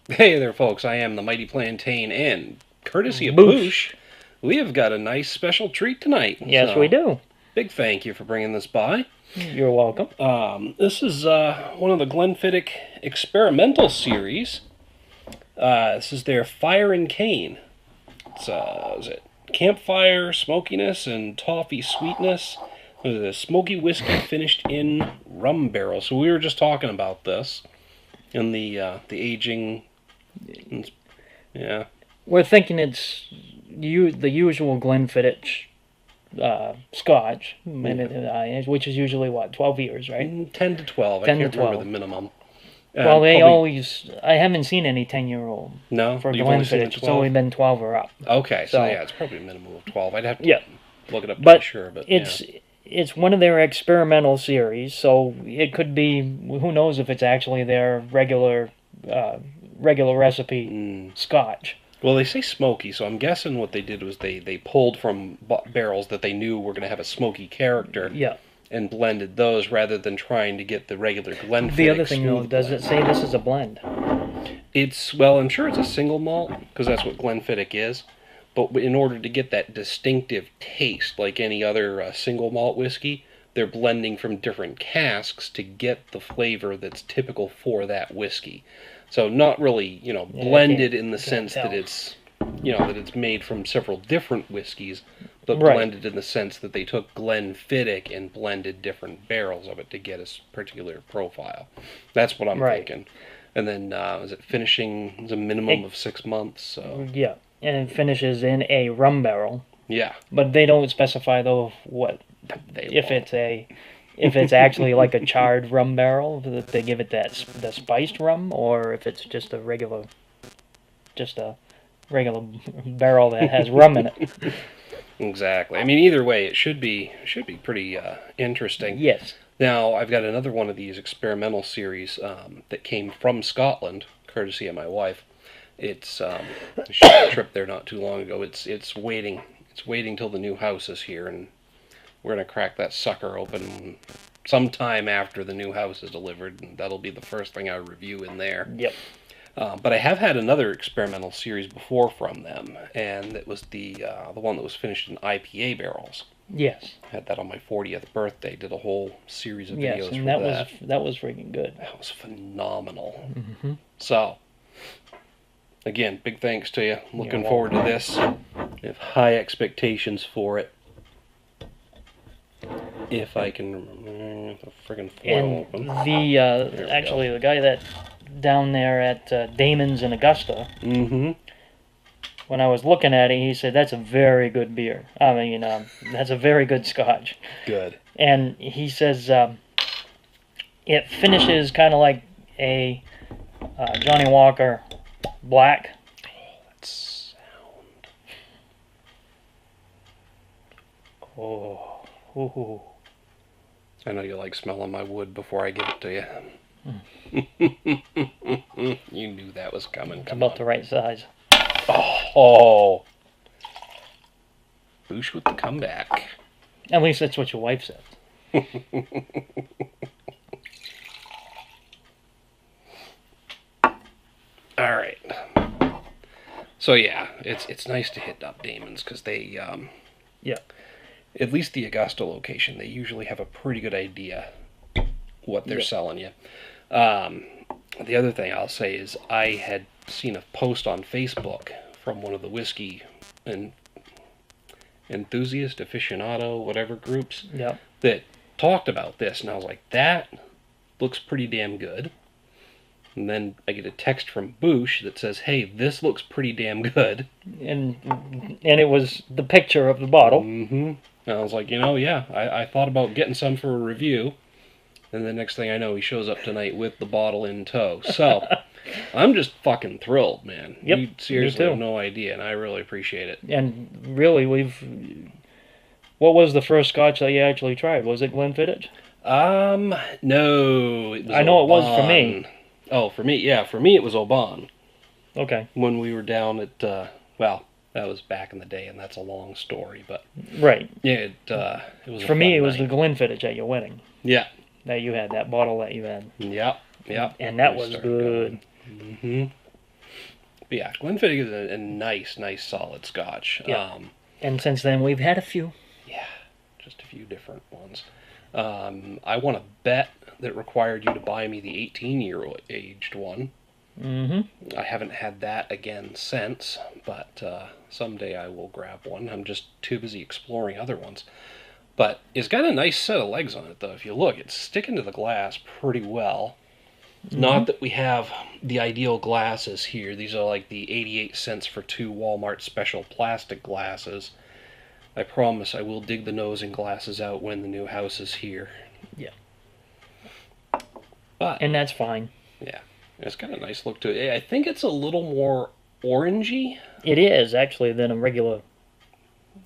Hey there, folks. I am the Mighty Plantain, and courtesy of Boosh. Boosh, we have got a nice special treat tonight. Yes, we do. Big thank you for bringing this by. You're welcome. This is one of the Glenfiddich experimental series. This is their Fire and Cane. It's is it campfire smokiness and toffee sweetness. It is a smoky whiskey finished in rum barrel. So we were just talking about this and the aging. Yeah. We're thinking it's the usual Glenfiddich scotch, which is usually, 12 years, right? 10 to 12. 10 I can't to 12. remember the minimum. Well, they probably, always... I haven't seen any 10-year-old no, for you've only seen the Glenfiddich. It's 12? only been 12 or up. Okay, so So- yeah, it's probably a minimum of 12. I'd have to look it up to But be sure. But it's one of their experimental series, so it could be... Who knows if it's actually their regular recipe scotch. Well, they say smoky, so I'm guessing what they did was they pulled from barrels that they knew were going to have a smoky character. Yeah. And blended those rather than trying to get the regular Glenfiddich. The other thing, though, smooth does blend. it say this is a blend? I'm sure it's a single malt, because that's what Glenfiddich is. But in order to get that distinctive taste, like any other single malt whiskey, they're blending from different casks to get the flavor that's typical for that whiskey. So not really, blended in the sense that it's, that it's made from several different whiskeys, but blended in the sense that they took Glenfiddich and blended different barrels of it to get a particular profile. That's what I'm thinking. And then, is it finishing? It's a minimum of 6 months. So yeah, and it finishes in a rum barrel. Yeah, but they don't specify though if it's actually like a charred rum barrel that they give it the spiced rum, or if it's just a regular barrel that has rum in it. Exactly. I mean, either way, it should be pretty interesting. Yes. Now, I've got another one of these experimental series that came from Scotland, courtesy of my wife. It's she had a trip there not too long ago. It's waiting till the new house is here, and we're gonna crack that sucker open sometime after the new house is delivered, and that'll be the first thing I review in there. Yep. But I have had another experimental series before from them, and it was the one that was finished in IPA barrels. Yes. I had that on my 40th birthday. Did a whole series of videos yes, and for that was freaking good. That was phenomenal. Mm-hmm. So, again, big thanks to you. Looking You're forward to this. I have high expectations for it. If I can the friggin' foil open. The guy that down there at Damon's in Augusta. Mm-hmm. When I was looking at it, he said, that's a very good beer. I mean, that's a very good scotch. Good. And he says it finishes kind of like a Johnny Walker Black. Oh, that sound. Oh. Ooh. I know you like smelling my wood before I give it to you. You knew that was coming. It's about the right size. Oh. Boosh with the comeback. At least that's what your wife said. All right. So yeah, it's nice to hit up Damon's because they at least the Augusta location, they usually have a pretty good idea what they're selling you. The other thing I'll say is I had seen a post on Facebook from one of the whiskey enthusiast, aficionado, whatever groups that talked about this, and I was like, that looks pretty damn good. And then I get a text from Boosh that says, hey, this looks pretty damn good. And it was the picture of the bottle. Mm-hmm. And I was like, I thought about getting some for a review. And the next thing I know, he shows up tonight with the bottle in tow. So, I'm just fucking thrilled, man. Yep, You seriously have no idea, and I really appreciate it. And really, what was the first scotch that you actually tried? Was it Glenfiddich? No. It was I know Oban. it was for me. Oh, for me? Yeah, for me it was Oban. Okay. When we were down at, that was back in the day, and that's a long story, but... Right. Yeah, it was for me, it was the Glenfiddich at your wedding. Yeah. That you had, that bottle that you had. Yep. And that was good. Mm-hmm. But yeah, Glenfiddich is a nice, solid Scotch. Yeah. And since then, we've had a few. Yeah, just a few different ones. I won a bet that required you to buy me the 18-year aged one. Mm-hmm. I haven't had that again since, but someday I will grab one. I'm just too busy exploring other ones. But it's got a nice set of legs on it, though. If you look, it's sticking to the glass pretty well. Mm-hmm. Not that we have the ideal glasses here. These are like the 88 cents for 2 Walmart special plastic glasses. I promise I will dig the nosing glasses out when the new house is here. Yeah. But, and that's fine. Yeah. It's got a nice look to it. I think it's a little more orangey. It is, actually, than a regular.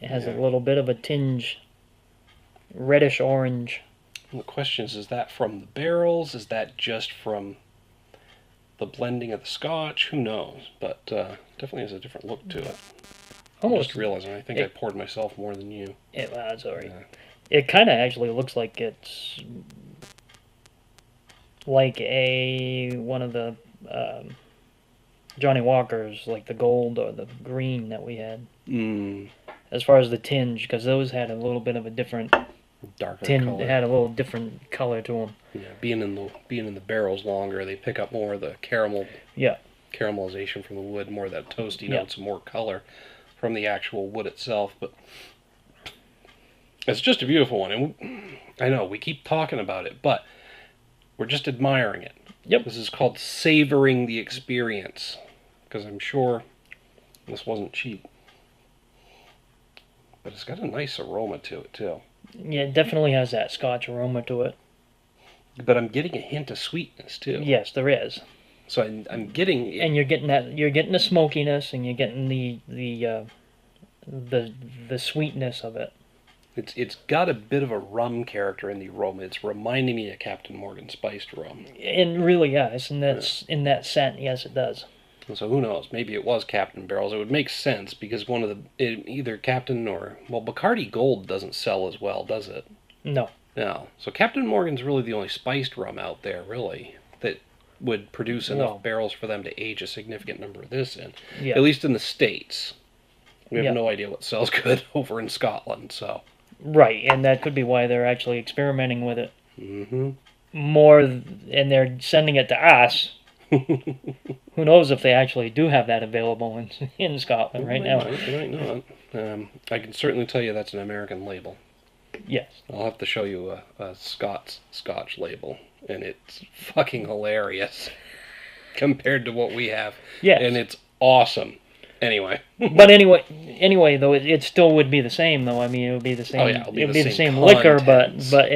It has a little bit of a tinge, reddish orange. And the question is that from the barrels? Is that just from the blending of the Scotch? Who knows? But definitely has a different look to it. Almost. I'm just realizing, I think I poured myself more than you. Yeah, well, that's alright. It kind of actually looks like it's like one of the Johnny Walkers, like the gold or the green that we had. As far as the tinge, because those had a little bit of a different darker tinge. color. They had a little different color to them. Yeah, being in the barrels longer, they pick up more of the caramelization from the wood, more of that toasty notes, more color from the actual wood itself. But it's just a beautiful one, and I know we keep talking about it, but we're just admiring it. Yep. This is called savoring the experience, because I'm sure this wasn't cheap. But it's got a nice aroma to it, too. Yeah, it definitely has that Scotch aroma to it. But I'm getting a hint of sweetness, too. Yes, there is. So I'm getting... And you're getting the smokiness, and you're getting the sweetness of it. It's got a bit of a rum character in the aroma. It's reminding me of Captain Morgan spiced rum. And really, yes, in that scent, yes, it does. So who knows? Maybe it was Captain Barrels. It would make sense because either Captain or Bacardi Gold doesn't sell as well, does it? No. No. So Captain Morgan's really the only spiced rum out there, really, that would produce enough barrels for them to age a significant number of this in. Yeah. At least in the States. We have no idea what sells good over in Scotland, so. Right, and that could be why they're actually experimenting with it. Mm-hmm. More, and they're sending it to us. Who knows if they actually do have that available in Scotland right now. They might not. I can certainly tell you that's an American label. Yes. I'll have to show you a Scotch label, and it's fucking hilarious compared to what we have. Yes. And it's awesome. Anyway. But anyway, though, it still would be the same, though. I mean, it would be the same. Oh, yeah, it'll be the same liquor, contents. but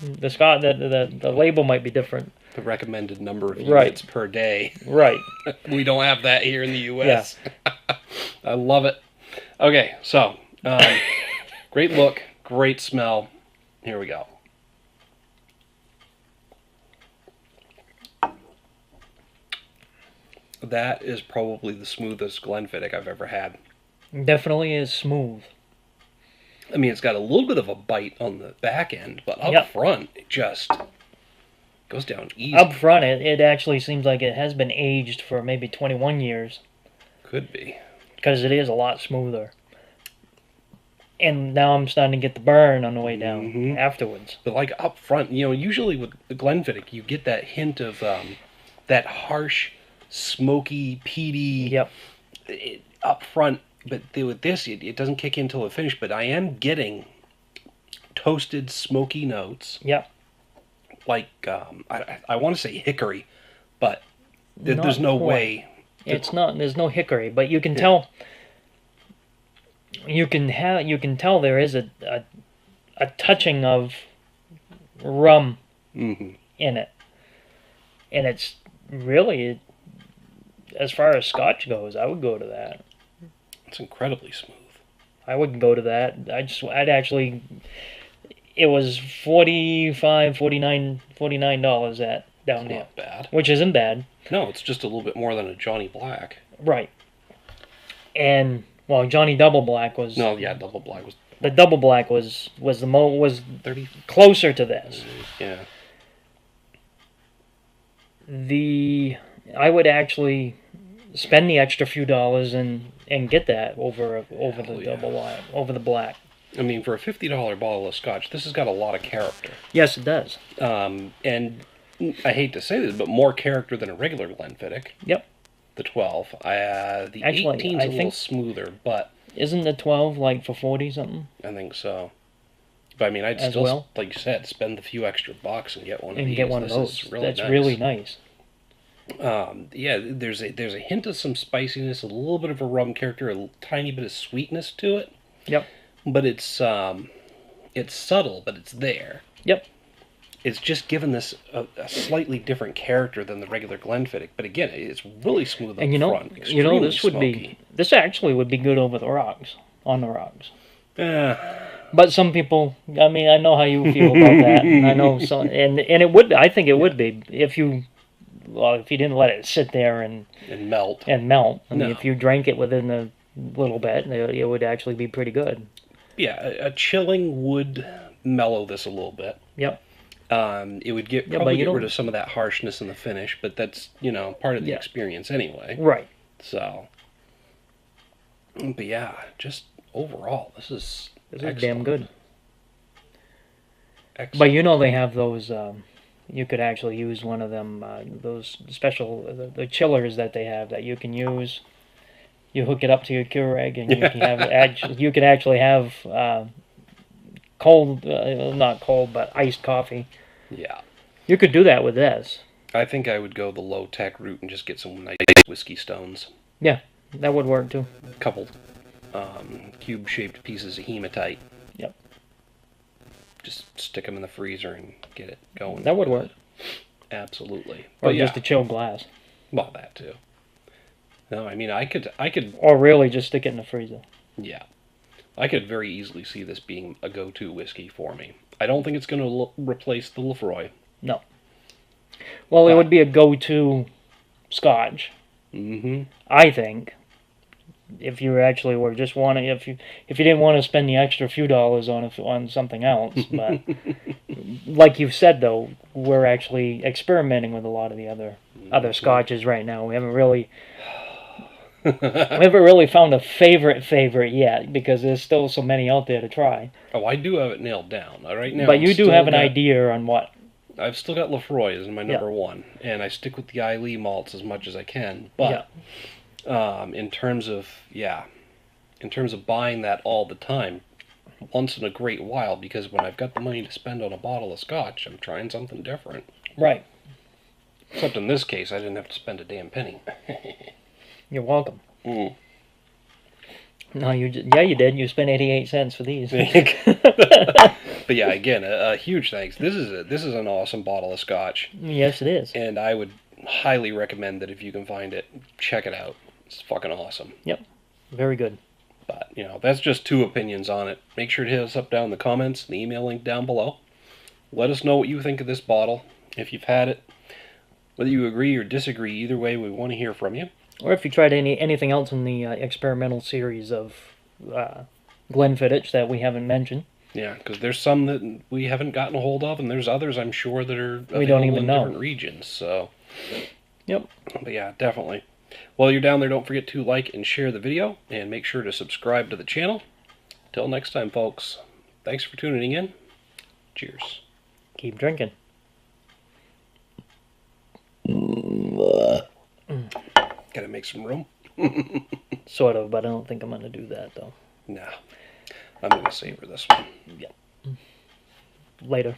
the label might be different. The recommended number of units per day. Right. We don't have that here in the U.S. Yeah. I love it. Okay, so great look, great smell. Here we go. That is probably the smoothest Glenfiddich I've ever had. Definitely is smooth. I mean, it's got a little bit of a bite on the back end, but up front, it just goes down easy. Up front, it actually seems like it has been aged for maybe 21 years. Could be. Because it is a lot smoother. And now I'm starting to get the burn on the way down afterwards. But like up front, usually with the Glenfiddich, you get that hint of that harsh, smoky, peaty up front. But with this, it doesn't kick in until the finish. But I am getting toasted, smoky notes. Yep. Like, I want to say hickory, but there's no way. It's not. There's no hickory, but you can tell. You can tell there is a touching of rum in it, and it's really, as far as Scotch goes, I would go to that. It's incredibly smooth. I would go to that. I'd actually. It was $45, $49 at down there. Not bad. Which isn't bad. No, it's just a little bit more than a Johnny Black. Right. And Johnny Double Black was. No, yeah, Double Black was. The Double Black was 30 closer to this. Yeah. I would actually spend the extra few dollars and get that over the yeah. double wine, over the black. I mean, for a $50 bottle of scotch, this has got a lot of character. Yes, it does. And I hate to say this, but more character than a regular Glenfiddich. Yep. The 12. The Actually, 18's I a little think- smoother, but Isn't the 12 like for 40 something? I think so. But I mean, I'd As still, well? like you said, spend the few extra bucks and get one of And these. get one of This those. is really That's nice. really nice. Yeah, there's a hint of some spiciness, a little bit of a rum character, a tiny bit of sweetness to it. Yep. But it's subtle, but it's there. Yep. It's just given this a slightly different character than the regular Glenfiddich. But again, it's really smooth up And you know, front. Extremely this would smoky. this actually would be good over the rocks, on the rocks. Eh, But some people, I mean, I know how you feel about that, and I know some, and it would, I think it would be if you didn't let it sit there and melt. melt. I mean, No. if you drank it within a little bit, it would actually be pretty good. Yeah, a chilling would mellow this a little bit. Yep. It would but probably you get don't- rid of some of that harshness in the finish, but that's, part of the Yeah. experience anyway. Right. So, but yeah, just overall, this is This is excellent. damn good. Excellent. But you know they have those. You could actually use one of them. Those special the chillers that they have that you can use. You hook it up to your Keurig, and you can have you can actually have cold, not cold, but iced coffee. Yeah. You could do that with this. I think I would go the low-tech route and just get some nice whiskey stones. Yeah, that would work too. A couple cube-shaped pieces of hematite. Yep. Just stick them in the freezer and get it going. That would work. Absolutely. Or But just a chilled glass. well, that too. No, I mean, I could, Or really just stick it in the freezer. yeah. I could very easily see this being a go-to whiskey for me. I don't think it's going to replace the Lefroy. No. Well, it would be a go-to scotch, Mm-hmm. I think. If you actually were just wanting, if you didn't want to spend the extra few dollars on something else, but like you've said though, we're actually experimenting with a lot of the other scotches right now. We haven't really found a favorite yet because there's still so many out there to try. Oh, I do have it nailed down. Right now, But you I've do still have an got- idea on what. I've still got Lefroy as my number one, and I stick with the Eileen malts as much as I can. But in terms of buying that all the time, once in a great while, because when I've got the money to spend on a bottle of scotch, I'm trying something different. Right. Except in this case, I didn't have to spend a damn penny. You're welcome. Mm. No, you did. You spent 88 cents for these. But yeah, again, a huge thanks. This is an awesome bottle of scotch, Yes, it is. and I would highly recommend that if you can find it, check it out. It's fucking awesome. Yep. Very good. But, that's just two opinions on it. Make sure to hit us up down in the comments, the email link down below. Let us know what you think of this bottle, if you've had it. Whether you agree or disagree, either way, we want to hear from you. Or if you tried anything else in the experimental series of Glenfiddich that we haven't mentioned. Yeah, because there's some that we haven't gotten a hold of, and there's others I'm sure that are We don't available even in know. different regions. So, Yep. but yeah, definitely. While you're down there, don't forget to like and share the video, and make sure to subscribe to the channel. Till next time, folks. Thanks for tuning in. Cheers. Keep drinking. Gotta make some room. Sort of, but I don't think I'm going to do that, though. Nah, I'm gonna savor this one. Later.